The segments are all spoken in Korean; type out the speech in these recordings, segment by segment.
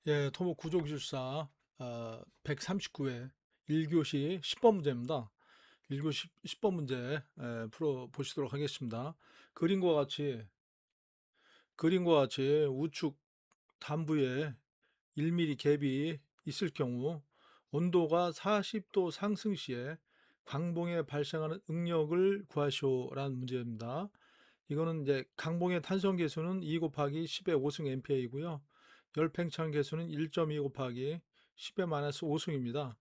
예, 토목 구조기술사 139회 1교시 10번 문제입니다. 1교시 10번 문제 풀어 보시도록 하겠습니다. 그림과 같이 우측 단부에 1mm 갭이 있을 경우 온도가 40도 상승 시에 광봉에 발생하는 응력을 구하시오라는 문제입니다. 이거는 이제 강봉의 탄성 계수는 2 곱하기 10의 5승 MPa이고요. 열팽창 계수는 1.2 곱하기 10의 마이너스 5승입니다.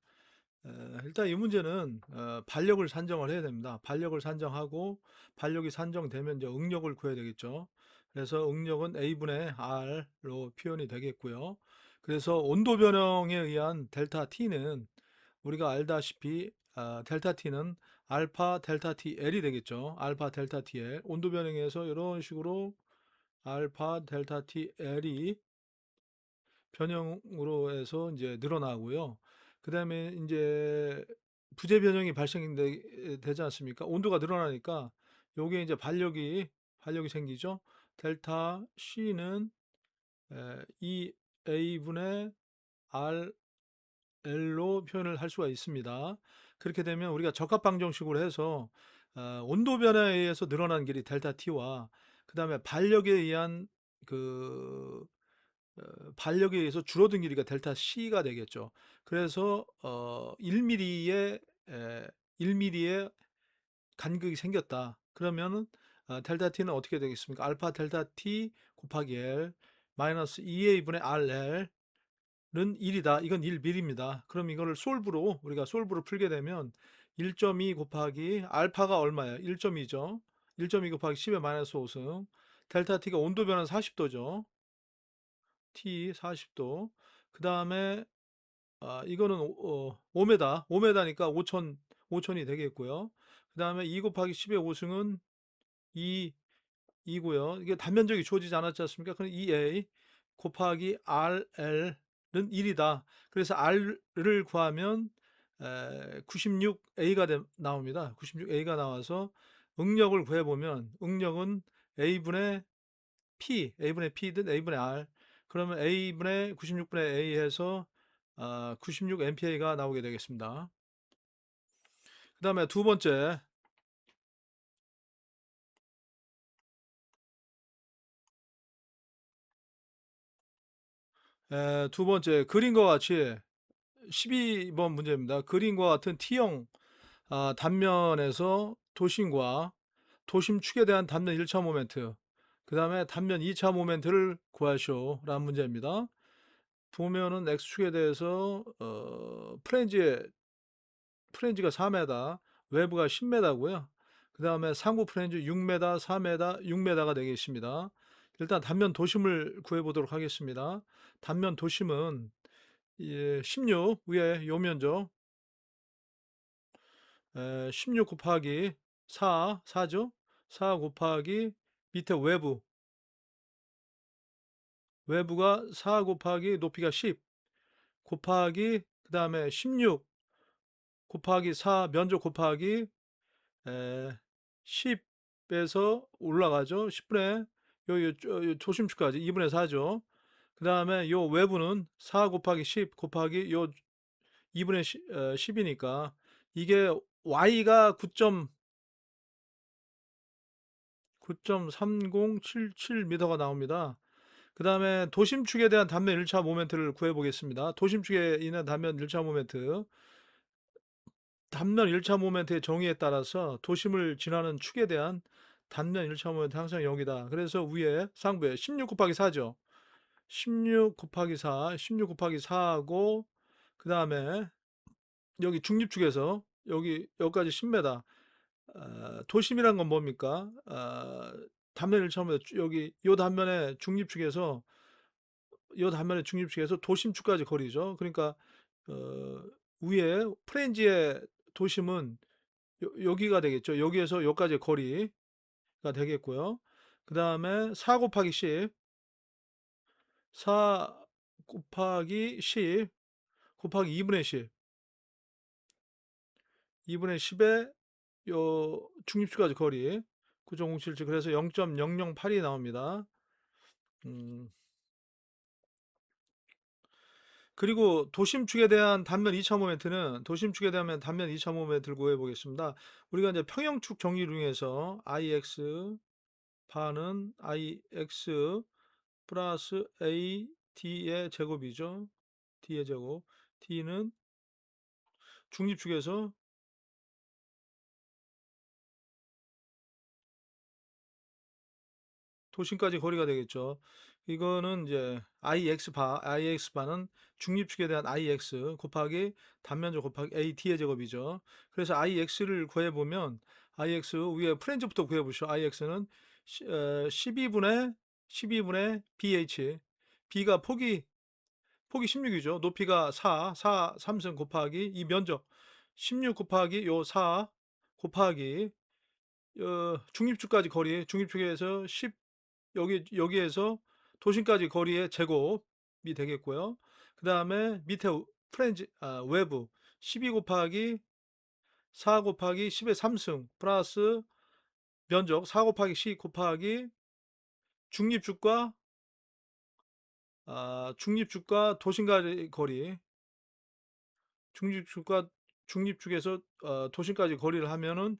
일단 이 문제는 반력을 산정을 해야 됩니다. 반력을 산정하고 반력이 산정되면 이제 응력을 구해야 되겠죠. 그래서 응력은 A분의 R로 표현이 되겠고요. 그래서 온도 변형에 의한 델타 T는 우리가 알다시피 델타 T는 알파 델타 TL 이 되겠죠. 알파 델타 TL 온도 변형에서 이런 식으로 알파 델타 TL이 변형으로 해서 이제 늘어나고요. 그다음에 이제 부재 변형이 발생되지 않습니까? 온도가 늘어나니까 요게 이제 반력이 생기죠. 델타 C는 이 A분의 RL로 표현을 할 수가 있습니다. 그렇게 되면 우리가 적합방정식으로 해서 온도 변화에 의해서 늘어난 길이 델타 T와 그다음에 반력에 의한 그 반력에 의해서 줄어든 길이가 델타 C가 되겠죠. 그래서 1mm의 1mm의 간극이 생겼다. 그러면은 델타 T는 어떻게 되겠습니까? 알파 델타 T 곱하기 L 마이너스 2A분의 RL은 1이다. 이건 1mm입니다. 그럼 이거를 우리가 솔브로 풀게 되면 1.2 곱하기 알파가 얼마예요? 1.2죠. 1.2 곱하기 10의 마이너스 5승. 델타 T가 온도 변화 40도죠. T 40도. 그 다음에 이거는 5m, 5m니까 5천이 되겠고요. 그 다음에 2 곱하기 10의 5승은 2, 고요 이게 단면적이 주어지지 않았지 않습니까? 그럼 2a 곱하기 RL은 1이다. 그래서 R을 구하면 96A가 나옵니다. 96A가 나와서 응력을 구해보면 응력은 A분의 P든 A분의 R. 그러면 A분의 96분의 A 해서 96 MPa가 나오게 되겠습니다. 그 다음에 두 번째 그림과 같이 12번 문제입니다. 그림과 같은 T형 단면에서 도심축에 대한 단면 1차 모멘트, 그 다음에 단면 2차 모멘트를 구하시오라는 문제입니다. 보면은 X축에 대해서 프렌지가 4m, 외부가 10m고요. 그 다음에 상부 프렌즈 6m, 4m, 6m가 되겠습니다. 일단 단면 도심을 구해보도록 하겠습니다. 단면 도심은 16 위에 요 면적 16 곱하기 4죠. 4 곱하기 밑에 외부가 4 곱하기 높이가 10 곱하기 그 다음에 16 곱하기 4 면적 곱하기 10에서 올라가죠. 10분의 요 조심축까지 2분의 4죠. 그 다음에 요 외부는 4 곱하기 10 곱하기 요 2분의 10이니까 이게 y가 9.3077m가 나옵니다. 그 다음에 도심축에 대한 단면 1차 모멘트를 구해보겠습니다. 도심축에 있는 단면 1차 모멘트. 단면 1차 모멘트의 정의에 따라서 도심을 지나는 축에 대한 단면 1차 모멘트 항상 0이다. 그래서 상부에 16 곱하기 4죠. 16 곱하기 4, 16 곱하기 4하고 그 다음에 여기 중립축에서 여기까지 10m. 도심이란 건 뭡니까? 단면 1차 모멘트 여기 요 단면의 중립축에서 도심축까지 거리죠. 그러니까 어, 위에 프렌지의 도심은 여기가 되겠죠. 여기에서 여기까지 거리가 되겠고요. 그 다음에 4 곱하기 10, 4 곱하기 10 곱하기 2분의 10, 2분의 10에 요 중립수까지 거리 9.077 그래서 0.008이 나옵니다. 음, 그리고 도심축에 대한 단면 2차 모멘트는 도심축에 대한 단면 2차 모멘트를 구해 보겠습니다. 우리가 이제 평형축 정리 중에서 ix 바는 ix 플러스 a d의 제곱이죠. d의 제곱. d는 중립축에서 도심까지 거리가 되겠죠. 이거는 이제 ix바는 중립축에 대한 ix 곱하기 단면적 곱하기 ad의 제곱이죠. 그래서 ix를 구해보면 ix 위에 프렌즈부터 구해보시죠. ix는 12분의 bh, b가 폭이 16이죠. 높이가 3승 곱하기 이 면적 16 곱하기 요 4 곱하기 중립축까지 거리, 중립축에서 10 여기에서 도심까지 거리의 제곱이 되겠고요. 그 다음에 밑에 외부 12 곱하기 4 곱하기 10의 3승 플러스 면적 4 곱하기 10 곱하기 중립축과 중립축과 도심까지 거리, 중립축과 중립축에서 도심까지 거리를 하면은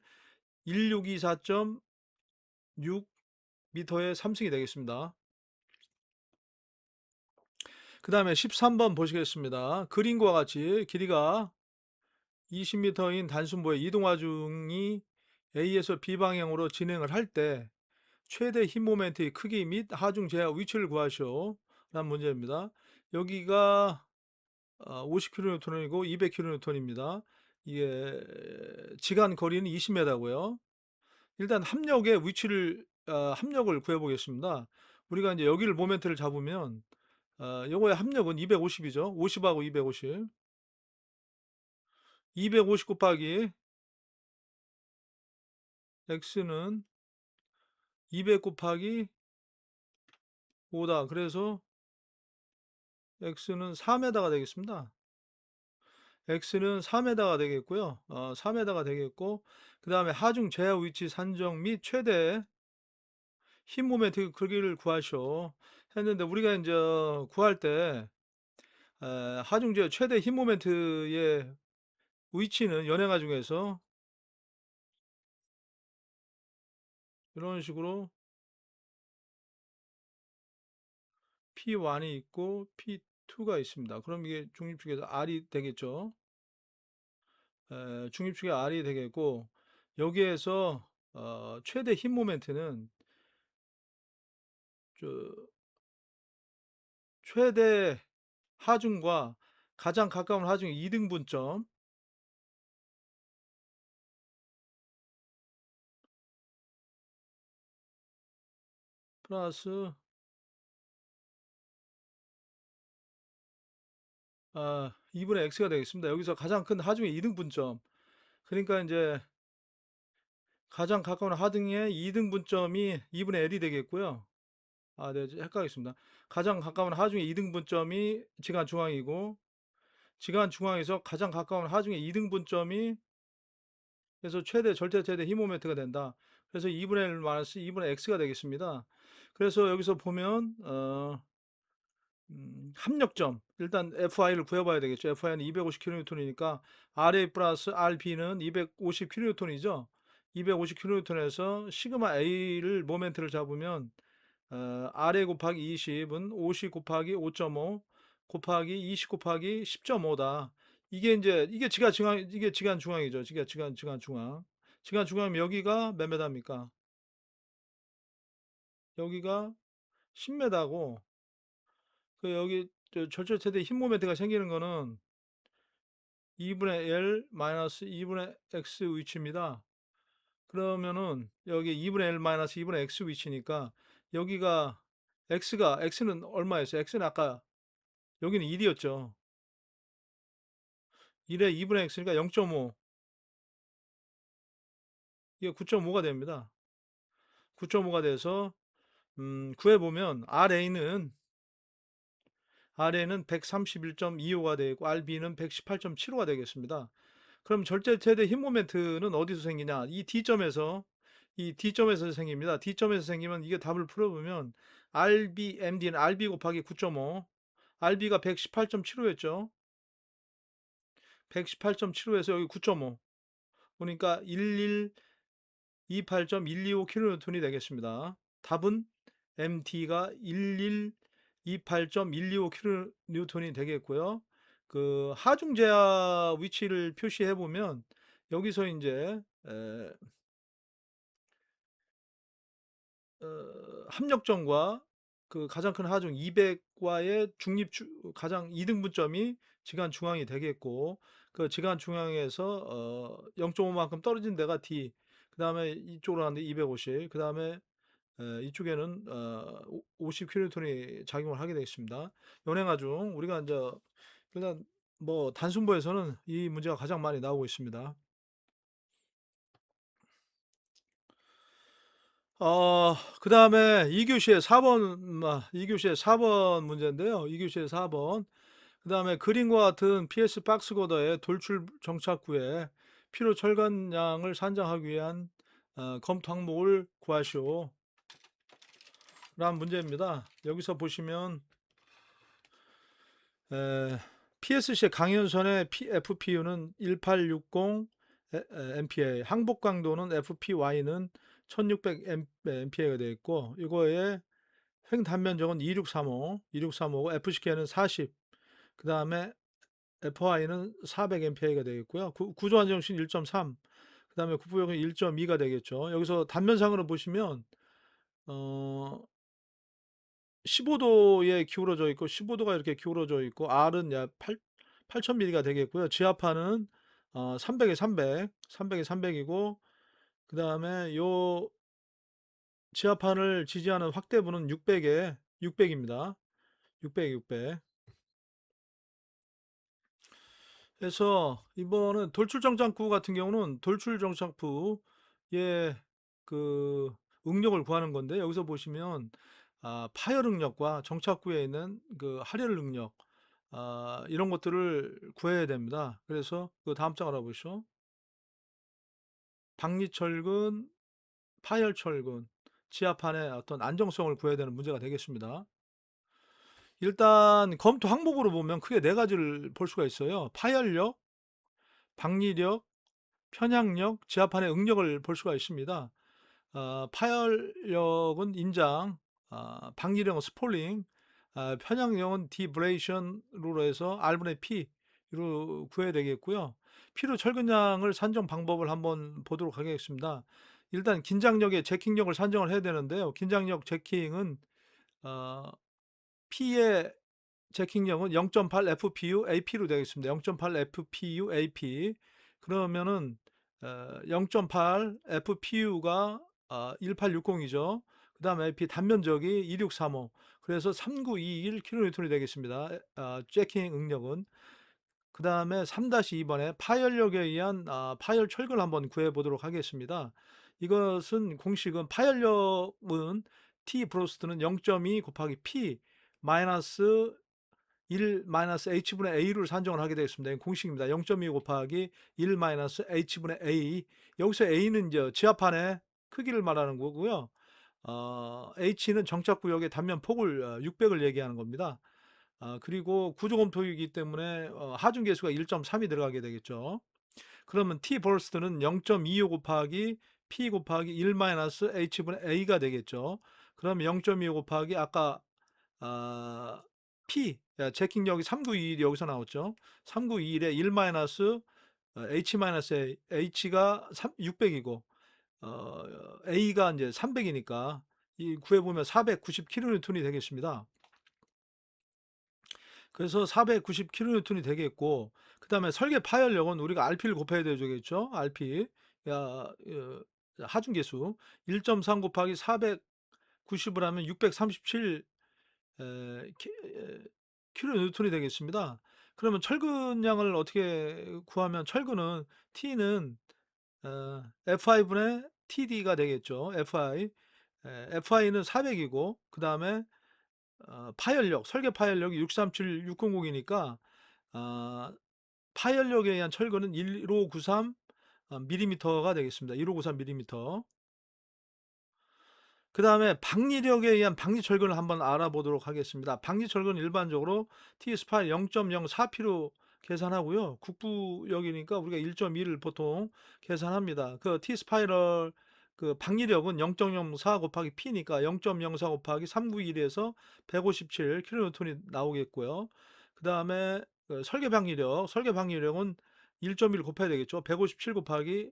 1624.6 미터의 3승이 되겠습니다. 그 다음에 13번 보시겠습니다. 그림과 같이 길이가 20m인 단순보의 이동 와중이 A에서 B 방향으로 진행을 할 때 최대 힘 모멘트의 크기 및 하중 제어 위치를 구하시오 라는 문제입니다. 여기가 50kN이고 200kN입니다. 이게 지간 거리는 20m고요. 일단 합력의 위치를 합력을 구해 보겠습니다. 우리가 이제 여기를 모멘트를 잡으면 요거의 합력은 250이죠. 50하고 250. 250 곱하기 x는 200 곱하기 5다. 그래서 x는 4m가 되겠습니다. x는 4m가 되겠고요. 4m가 되겠고 그 다음에 하중 제어 위치 산정 및 최대 힘 모멘트 크기를 구하시오 했는데 우리가 이제 구할 때 하중 제어 최대 힘 모멘트의 위치는 연행하 중에서 이런 식으로 P1이 있고 P2가 있습니다. 그럼 이게 중립축에서 R이 되겠죠. 중립축의 R이 되겠고 여기에서 최대 힘 모멘트는 저 최대 하중과 가장 가까운 하중의 2등분점 플러스 2분의 x가 되겠습니다. 여기서 가장 큰 하중의 2등분점 그러니까 이제 가장 가까운 하중의 2등분점이 2분의 l이 되겠고요. 네, 헷갈렸습니다. 가장 가까운 하중의 2등분점이 지간 중앙이고 지간 중앙에서 가장 가까운 하중의 2등분점이 그래서 절대 최대 힘 모멘트가 된다. 그래서 2분의 1 마이너스 2분의 x가 되겠습니다. 그래서 여기서 보면 합력점 일단 FI를 구해봐야 되겠죠. FI는 250kN이니까 RA 플러스 RB는 250kN이죠. 250kN에서 시그마 A를 모멘트를 잡으면 RA 곱하기 20은 50 곱하기 5.5 곱하기 20 곱하기 10.5다. 이게 지간 중앙이죠. 지간 중앙. 지간 중앙이면 여기가 몇 메다입니까? 여기가 10m고 그 여기 절절 최대 힘 모멘트가 생기는 거는 2분의 L 마이너스 2분의 X 위치입니다. 그러면은 여기 2분의 L 마이너스 2분의 X 위치니까 여기가 X는 얼마였어요? X는 아까 여기는 1이었죠. 1에 2분의 X니까 0.5. 이게 9.5가 됩니다. 9.5가 돼서 구해보면 RA는 131.25가 되고 RB는 118.75가 되겠습니다. 그럼 절대 최대 힘 모멘트는 어디서 생기냐? 이 D점에서 생깁니다. D점에서 생기면 이게 답을 풀어보면 RB, MD는 RB 곱하기 9.5, RB가 118.75였죠. 118.75에서 여기 9.5. 그러니까 1128.125kN 되겠습니다. 답은 MT가 1128.125kN 되겠고요. 그 하중 제압 위치를 표시해 보면 여기서 이제 합력점과 그 가장 큰 하중 200과의 가장 이등분점이 지간 중앙이 되겠고, 그 지간 중앙에서 0.5만큼 떨어진 데가 D, 그 다음에 이쪽으로 가는데 250, 그 다음에 이쪽에는 50kN이 작용을 하게 되겠습니다. 연행하 중 우리가 이제 일단 뭐 단순보에서는 이 문제가 가장 많이 나오고 있습니다. 그 다음에 2교시의 4번, 2교시의 4번 문제인데요. 2교시의 4번. 그 다음에 그림과 같은 PS 박스코더의 돌출 정착구에 필요 철관량을 산정하기 위한 검토 항목을 구하시오. 라는 문제입니다. 여기서 보시면 PSC의 강연선의 FPU는 1860 MPa, 항복 강도는 FPY는 1600 MPa가 되어 있고, 이거의 횡 단면적은 2635, 2635고 FCK는 40, 그 다음에 FY는 400 MPa가 되겠고요. 구조 안정性 1.3, 그 다음에 구부력은 1.2가 되겠죠. 여기서 단면상으로 보시면 15도에 기울어져 있고 15도가 이렇게 기울어져 있고 R은 약 8000mm가 되겠고요. 지하판은 300에 300, 300에 300이고, 그 다음에 요 지하판을 지지하는 확대부는 600에 600입니다. 600에 600. 그래서 이번은 돌출정착부 같은 경우는 돌출정착부의 그 응력을 구하는 건데, 여기서 보시면 파열 응력과 정착구에 있는 그 하렬 응력, 이런 것들을 구해야 됩니다. 그래서 그 다음 장 알아보시죠. 박리철근, 파열철근, 지하판의 어떤 안정성을 구해야 되는 문제가 되겠습니다. 일단 검토 항목으로 보면 크게 네 가지를 볼 수가 있어요. 파열력, 박리력, 편향력, 지하판의 응력을 볼 수가 있습니다. 파열력은 인장, 방리력은 스폴링, 편향력은 디브레이션으로 해서 R분의 P로 구해야 되겠고요. 피로 철근량을 산정 방법을 한번 보도록 하겠습니다. 일단 긴장력의 제킹력을 산정을 해야 되는데요. 긴장력 제킹은 P의 제킹력은 0.8 FPU AP로 되겠습니다. 0.8 FPU AP. 그러면은 0.8 FPU가 1860이죠. 그 다음에 AP 단면적이 2635. 그래서 3921kN이 되겠습니다. 제킹 응력은. 그 다음에 3-2번에 파열력에 의한 파열 철근을 한번 구해 보도록 하겠습니다. 이것은 공식은 파열력은 T 브로스트는 0.2 곱하기 P 마이너스 1 마이너스 h분의 a를 산정을 하게 되겠습니다. 공식입니다. 0.2 곱하기 1 마이너스 h분의 a. 여기서 a는 이제 지하판의 크기를 말하는 거고요. h는 정착구역의 단면 폭을 600을 얘기하는 겁니다. 그리고 구조검토이기 때문에 하중 계수가 1.3이 들어가게 되겠죠. 그러면 t 버스트는 0.25 곱하기 p 곱하기 1 마이너스 h분의 a가 되겠죠. 그러면 0.25 곱하기 아까 P, 제킹력이 3921이 여기서 나왔죠. 3921에 1 마이너스 H 마이너스 A, H가 600이고 A가 이제 300이니까 이 구해보면 490kN이 되겠습니다. 그래서 490kN이 되겠고, 그 다음에 설계 파열력은 우리가 RP를 곱해야 되겠죠. RP, 하중계수 1.3 곱하기 490을 하면 637 킬로 뉴턴이 되겠습니다. 그러면 철근량을 어떻게 구하면, 철근은 T는 F5분의 TD가 되겠죠. FI는 400이고, 그 다음에 파열력, 설계 파열력이 637600이니까 파열력에 의한 철근은 1593 mm가 되겠습니다. 1593 mm. 그다음에 박리력에 의한 박리철근을 한번 알아보도록 하겠습니다. 박리철근 일반적으로 T-스파이 0.04P로 계산하고요. 국부력이니까 우리가 1.2를 보통 계산합니다. 그 T-스파이럴 그 박리력은 0.04 곱하기 P니까 0.04 곱하기 391에서 157 킬로뉴턴이 나오겠고요. 그다음에 설계 박리력은 1.1 곱해야 되겠죠. 157 곱하기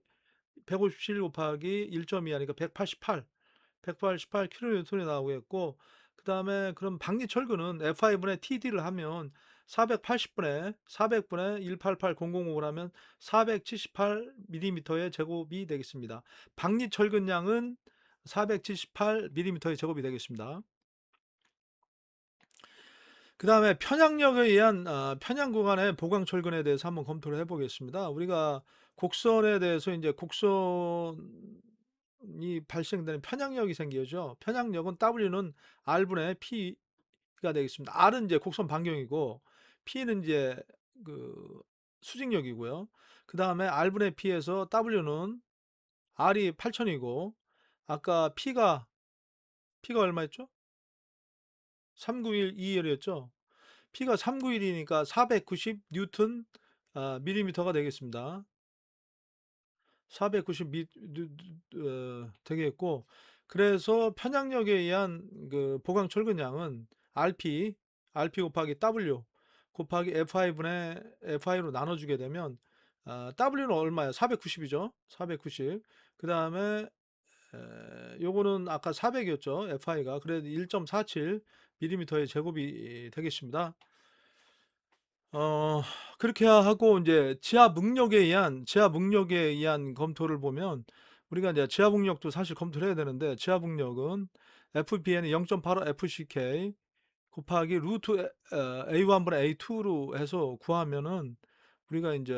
1.2 하니까 188 킬로뉴턴이 나오겠고, 그 다음에 그럼 박리철근은 F5분의 TD를 하면 400분의 188005를 하면 478mm의 제곱이 되겠습니다. 박리철근량은 478mm의 제곱이 되겠습니다. 그 다음에 편향력에 의한 편향 구간의 보강철근에 대해서 한번 검토를 해보겠습니다. 우리가 곡선에 대해서 이제 곡선이 발생되는 편향력이 생기죠. 편향력은 W는 R분의 P가 되겠습니다. R은 이제 곡선 반경이고 P는 이제 그 수직력이고요. 그 다음에 R분의 P에서 W는 R이 8000이고 아까 P가 얼마였죠? 391 2열이었죠. P가 391이니까 490 뉴턴 밀리미터가 되겠습니다. 490 되겠고, 그래서 편향력에 의한 그 보강 철근량은 RP 곱하기 W 곱하기 F5로 나눠주게 되면 W는 얼마야? 490이죠. 490. 그 다음에 요거는 아까 400이었죠. FI가. 그래도 1.47mm의 제곱이 되겠습니다. 어, 그렇게 하고 이제 지하 목력에 의한 검토를 보면 우리가 이제 지하 목력도 사실 검토를 해야 되는데 지하 목력은 FPN이 0.85 FCK 곱하기 루트 A1분의 A2로 해서 구하면은 우리가 이제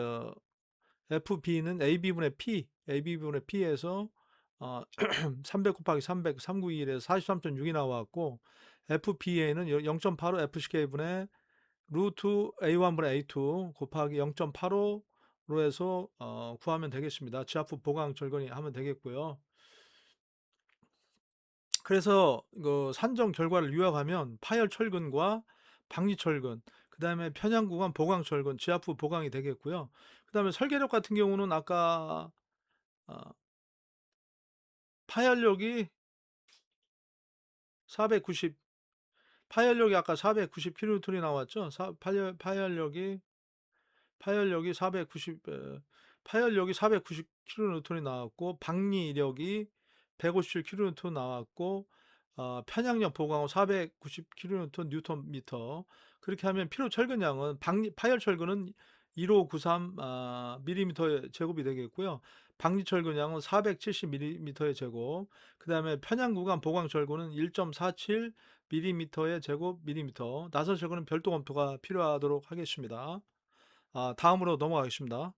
FB는 AB분의 P에서 300 곱하기 300, 391에서 43.6이 나왔고 FPA는 0.85 FCK분의 루트 A1분의 A2 곱하기 0.85로 해서 구하면 되겠습니다. 지하부 보강 절건이 하면 되겠고요. 그래서 그 산정 결과를 요약하면 파열 철근과 박리 철근, 그 다음에 편향 구간 보강 철근, 지하부 보강이 되겠고요. 그 다음에 설계력 같은 경우는 아까 어, 파열력이 490, 파열력이 아까 490 킬로뉴턴이 나왔죠. 파열력이 490kN 나왔고 박리력이 157 kN 나왔고 편향력 보강호 490 kN 뉴턴 미터. 그렇게 하면 필요 철근량은 파열 철근은 1593 밀리미터의 제곱이 되겠고요. 박리 철근량은 470 밀리미터의 제곱. 그다음에 편향 구간 보강 철근은 1.47 밀리미터의 제곱 밀리미터. 나선 철근은 별도 검토가 필요하도록 하겠습니다. 다음으로 넘어가겠습니다.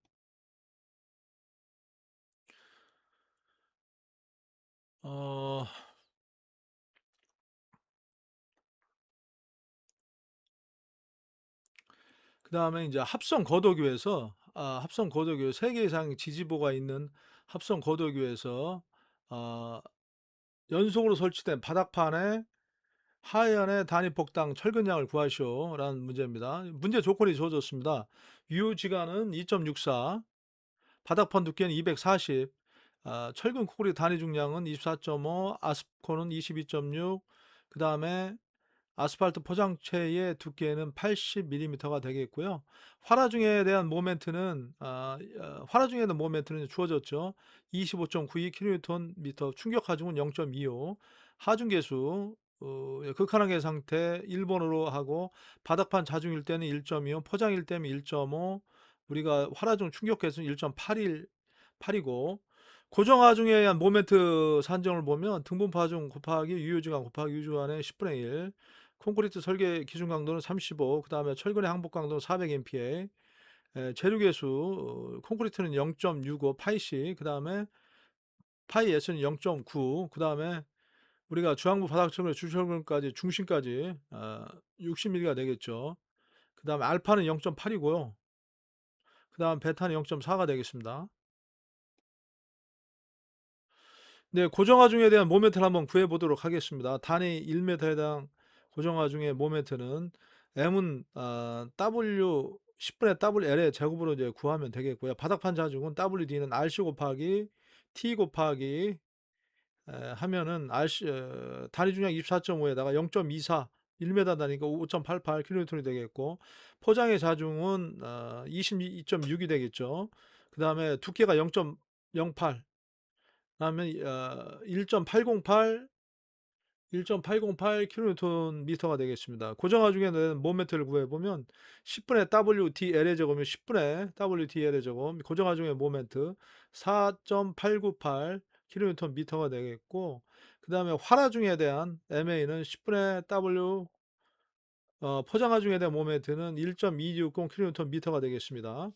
어, 그 다음에 이제 합성 거도교에 3개 이상 지지보가 있는 합성 거도교에서 어, 연속으로 설치된 바닥판에 하연의 단위 폭당 철근량을 구하시오라는 문제입니다. 문제 조건이 주어졌습니다. 유지간은 2.64, 바닥판 두께는 240, 철근 콘크리트 단위 중량은 24.5, 아스콘은 22.6, 그 다음에 아스팔트 포장체의 두께는 80mm가 되겠고요. 활화중에 대한 모멘트는 주어졌죠. 25.92kN, 충격 하중은 0.25, 하중 계수 극한하게 상태 1번으로 하고 바닥판 자중일 때는 1.25, 포장일 때는 1.5, 우리가 활화중 충격 계수는 1.81이고 고정하중에 의한 모멘트 산정을 보면 등분파 하중 곱하기 유효지간 곱하기 유효주간의 10분의 1, 콘크리트 설계 기준 강도는 35, 그 다음에 철근의 항복 강도는 400MPa, 재료 계수 콘크리트는 0.65 파이씨, 그 다음에 파이 S는 0.9, 그 다음에 우리가 주항부 바닥 철근 주철근까지 중심까지 60mm가 되겠죠. 그 다음에 알파는 0.8이고요. 그 다음 베타는 0.4가 되겠습니다. 네, 고정하중에 대한 모멘트를 한번 구해 보도록 하겠습니다. 단위 1m에 해당 고정하중의 모멘트는 M은 W 10분의 WL의 제곱으로 이제 구하면 되겠고요. 바닥판 자중은 WD는 RC 곱하기 T 곱하기 하면은 단위 중량 24.5에다가 0.24 1m 단위가 5.88 kN이 되겠고, 포장의 자중은 22.6이 되겠죠. 그 다음에 두께가 0.08, 그다음에 1.808 kN/m가 되겠습니다. 고정하중에는 모멘트를 구해보면 10분의 WTL의 제곱이면 10분의 WTL의 제곱, 고정하중의 모멘트 4.898 kN/m가 되겠고, 그 다음에 활하중에 대한 MA는 10분의 W 포장하중에 대한 모멘트는 1.260 kN/m가 되겠습니다.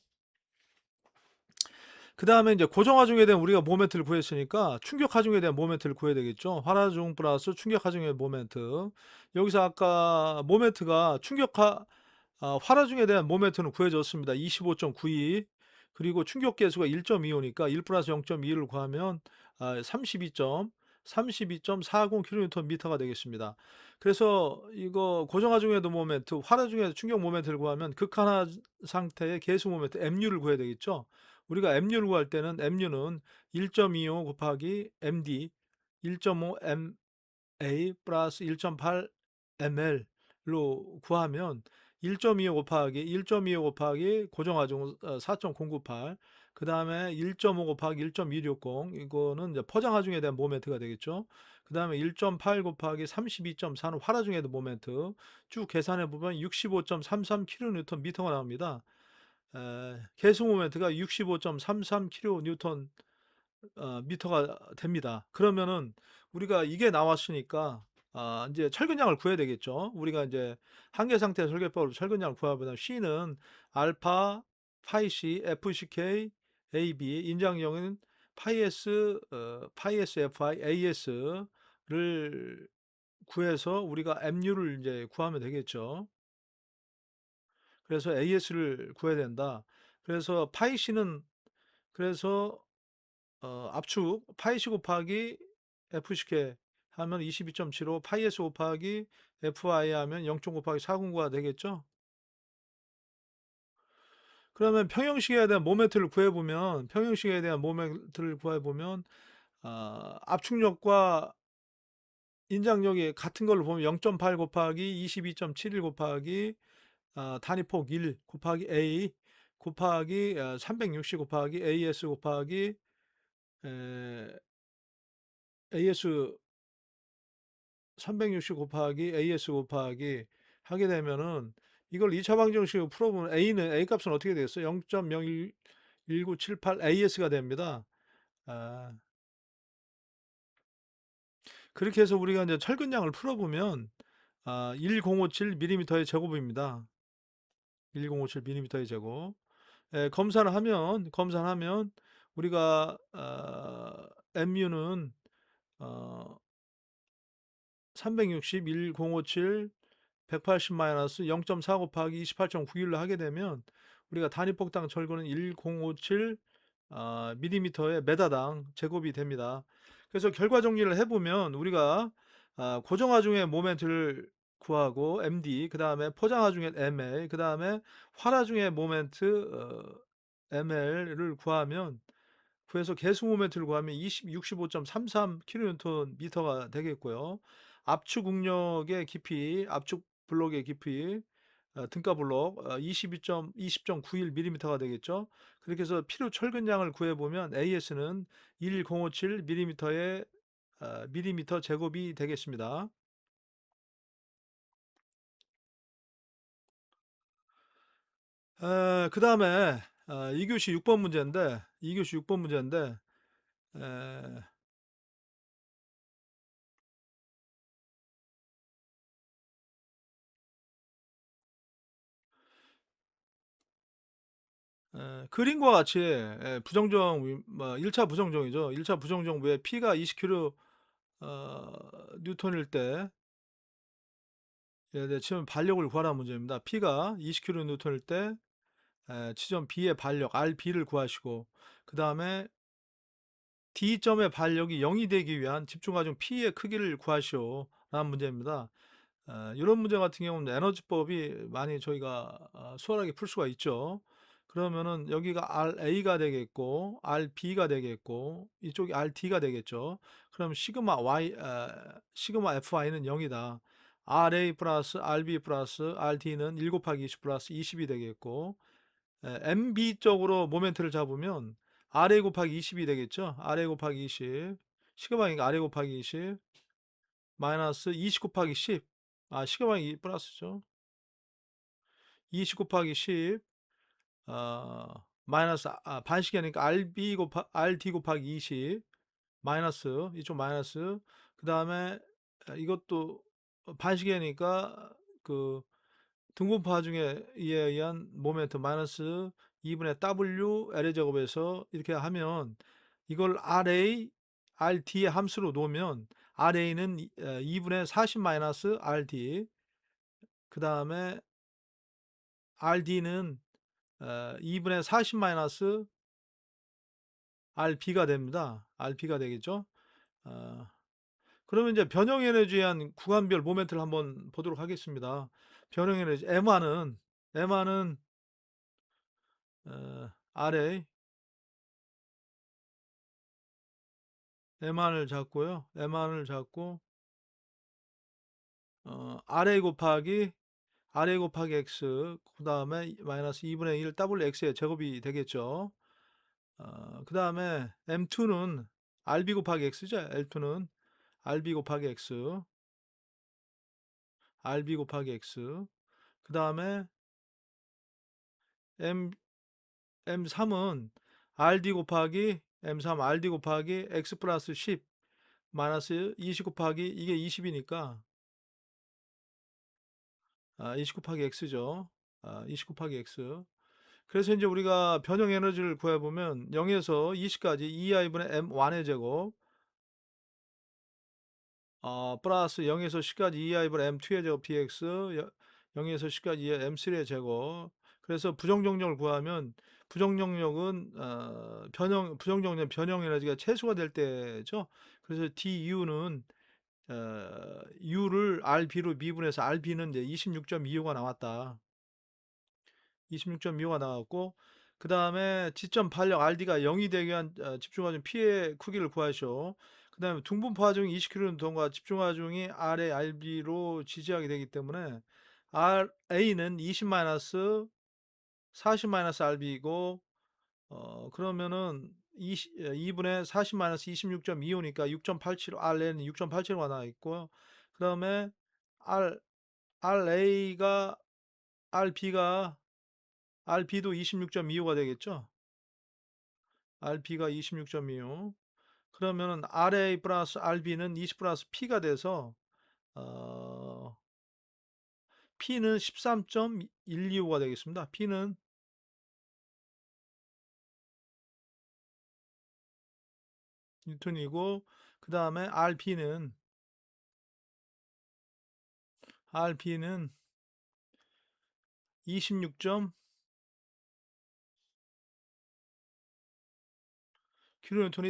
그 다음에 이제 고정하중에 대한 우리가 모멘트를 구했으니까 충격하중에 대한 모멘트를 구해야 되겠죠. 활하중 플러스 충격하중의 모멘트. 여기서 아까 모멘트가 활하중에 대한 모멘트는 구해졌습니다. 25.92. 그리고 충격 계수가 1.25니까 1 플러스 0.2를 구하면 32.40 kNm가 되겠습니다. 그래서 이거 고정하중에도 모멘트, 활하중에도 충격 모멘트를 구하면 극한화 상태의 계수 모멘트 Mu를 구해야 되겠죠. 우리가 Mu를 구할 때는 Mu는 1.25 곱하기 MD 1.5 MA 플러스 1.8 ml로 구하면 1.25 곱하기 고정하중 4.098, 그 다음에 1.5 곱하기 1.260, 이거는 이제 포장하중에 대한 모멘트가 되겠죠. 그 다음에 1.8 곱하기 32.4는 활하중에 대한 모멘트 쭉 계산해 보면 65.33 kNm가 나옵니다. 계수 모멘트가 65.33 kN 미터가 됩니다. 그러면은 우리가 이게 나왔으니까 이제 철근량을 구해야 되겠죠. 우리가 이제 한계 상태 설계법으로 철근량을 구하면 C는 알파 파이 C FCK AB, 인장형은 파이 S 파이 S FI AS를 구해서 우리가 MU를 이제 구하면 되겠죠. 그래서 AS를 구해야 된다. 그래서 파이 C는, 그래서 압축 파이C 곱하기 FCK 하면 22.75, 파이S 곱하기 FI 하면 0. 곱하기 409가 되겠죠. 그러면 평형식에 대한 모멘트를 구해보면 압축력과 인장력이 같은 걸로 보면 0.8 곱하기 22.71 곱하기 단위폭 1 곱하기 A 곱하기 360 곱하기 AS 곱하기 AS 360 곱하기 AS 곱하기 하게 되면은, 이걸 2차 방정식으로 풀어보면 A 값은 어떻게 되겠어요? 0.01978 AS가 됩니다. 아, 그렇게 해서 우리가 이제 철근량을 풀어보면 1057mm의 제곱입니다. 1057mm의 제곱. 검산하면 우리가 MU는 360, 1057, 180 마이너스 0.4 곱하기 28.91로 하게 되면 우리가 단위폭당 철거는 1057 밀리미터의 메다당 제곱이 됩니다. 그래서 결과 정리를 해보면 우리가 고정하중의 모멘트를 구하고 MD, 그 다음에 포장하중의 MA, 그 다음에 활하중의 모멘트 ML을 구해서 계수 모멘트를 구하면 65.33 kNm가 되겠고요. 압축 응력의 깊이, 압축 블록의 깊이, 등가 블록 20.91mm가 되겠죠. 그렇게 해서 필요 철근량을 구해보면 AS는 1057mm의 밀리미터 제곱이 되겠습니다. 그 다음에 2교시 6번 문제인데, 2교시 6번 문제인데, 에, 그림과 같이 부정정, 1차 부정정이죠. 1차 부정정부에 P가 20kg 뉴턴일 때, 네, 지금 반력을 구하라는 문제입니다. P가 20kg 뉴턴일 때 지점 B의 반력 RB를 구하시고, 그 다음에 D점의 반력이 0이 되기 위한 집중과정 P의 크기를 구하시오 라는 문제입니다. 이런 문제 같은 경우는 에너지법이 많이 저희가 수월하게 풀 수가 있죠. 그러면은 여기가 RA가 되겠고 RB가 되겠고 이쪽이 RD가 되겠죠. 그럼 시그마 FI는 0이다. RA 플러스 RB 플러스 RD는 1 곱하기 20 플러스 20이 되겠고, MB 쪽으로 모멘트를 잡으면 RA 곱하기 20이 되겠죠. RA 곱하기 20 시그마니까 RA 곱하기 20 마이너스 20 곱하기 10, 시그마 플러스죠. 20 곱하기 10 마이너스 반식이 하니까 RD 곱하기 20 마이너스, 이쪽 마이너스, 그 다음에 이것도 반식이 하니까 그 등분파 중에 이에 의한 모멘트 마이너스 2분의 W L의 제곱에서 이렇게 하면 이걸 RA, RD의 함수로 놓으면 RA는 2분의 40 마이너스 RD, 그 다음에 RD는 2분의 40 마이너스 RB가 됩니다. RB가 되겠죠. 어, 그러면 이제 변형 에너지에 의한 구간별 모멘트를 한번 보도록 하겠습니다. 변형 에너지 M화는 RA, M안을 잡고요. M안을 잡고 RA 곱하기 X, 그 다음에 마이너스 2분의 1 WX의 제곱이 되겠죠. 그 다음에 M2는 RB 곱하기 X죠. L2는 RB 곱하기 X, RB 곱하기 X. 그 다음에 M3은 RD 곱하기 X 플러스 10 마이너스 20 곱하기 이게 20이니까 20 곱하기 X죠. 20 곱하기 X. 그래서 이제 우리가 변형 에너지를 구해보면 0에서 20까지 2i분의 M1의 제곱 플러스 0에서 10까지 2i분의 M2의 제곱 px 0에서 10까지 2의 M3의 제곱. 그래서 부정정력을 구하면 부정정력은 변형 에너지가 최소가 될 때죠. 그래서 DU는 U를 RB로 미분해서 RB는 이제 26.25가 나왔다. 26.25가 나왔고, 그 다음에 지점 반력 RD가 0이 되기 위한 집중화중 P의 크기를 구하시오. 그 다음에 둥분파중이 20km 동과 집중화중이 RA, RB로 지지하게 되기 때문에 RA는 20-40-RB이고, 그러면은 2분의 40-26.25니까 6.87, RA는 6.87가 나와 있고요. 그 다음에 RA가, RB도 26.25가 되겠죠. RB가 26.25. 그러면은 RA 플러스 RB는 20 플러스 P가 돼서 어, P는 13.125가 되겠습니다. P는 뉴턴이고, 그 다음에 RP는 26킬로뉴턴이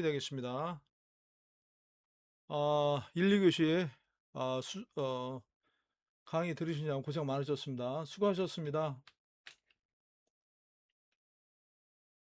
되겠습니다. 1, 2교시 강의 들으시느라 고생 많으셨습니다. 수고하셨습니다.